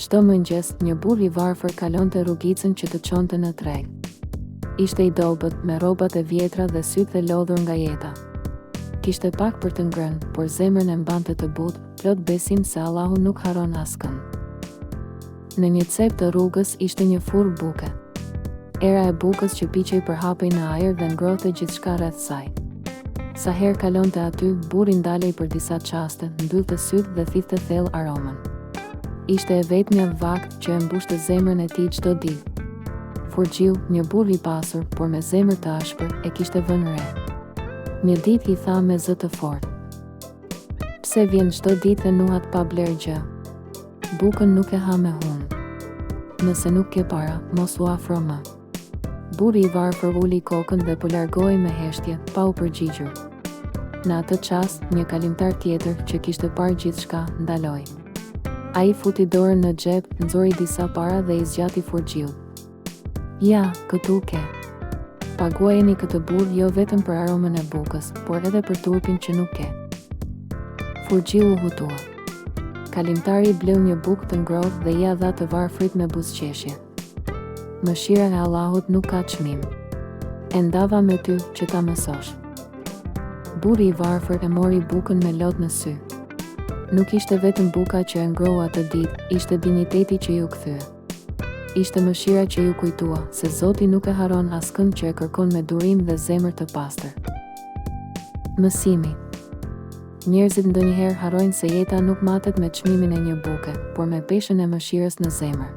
Çdo mëngjes, një burr I varfër kalonte rrugicën që të çonte në treg. Ishte I dobët, me rrobat e vjetra dhe sytë e lodhur nga jeta. Kishte pak për të ngrënë, por zemrën e mbante të butë, plot besim se Allahu nuk haron askënd. Në një cep të rrugës ishte një furrë buke. Era e bukës që piqej përhapej në ajër dhe ngrohte gjithçka rreth saj. Sa herë kalonte aty, burri ndalej për disa çaste, mbyllte sytë dhe thithte thellë aromën. Ishte e vetmja vakt që e mbushte zemrën e tij çdo ditë. Furxhiu, një burr I pasur, por me zemër të ashpër, e kishte vënë re. Një ditë I tha me zë të fortë: "Pse vjen çdo ditë e nuhat pa bler gjë? Bukën nuk e ha me hunë. Nëse nuk ke para, mos u afro më." Burri I varfër uli kokën dhe po largohej me heshtje, pa u përgjigjur. Në atë çast, një kalimtar tjetër, që kishte parë gjithçka, ndaloi. Ai futi dorën në xhep, nxori disa para dhe I zgjati Furxhiut. "Ja, këtu ke. Paguajeni këtë burr jo vetëm për aromën e bukës, por edhe për turpin që nuk ke." Furxhiu u hutua. Kalimtari bleu një bukë të ngrohtë dhe ia dha të varfrit me buzëqeshje. "Mëshira e Allahut nuk ka çmim. E ndava me ty që ta mësosh." Burri I varfër e mori bukën me lot në sy. Nuk ishte vetëm buka që e ngrohu atë ditë, ishte dinjiteti që ju kthye. Ishte mëshira që ju kujtua se Zoti nuk e haron askënd që e kërkon me durim dhe zemër të pastër. Mësimi. Njerëzit ndonjëherë harrojnë se jeta nuk matet me çmimin e një buke, por me peshën e mëshirës në zemër.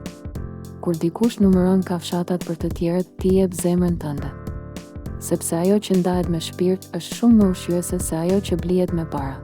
Kur dikush numëron kafshatat për të tjerët, ti jep zemrën tënde. Sepse ajo që ndahet me shpirt është shumë më ushqyese se ajo që blihet me para.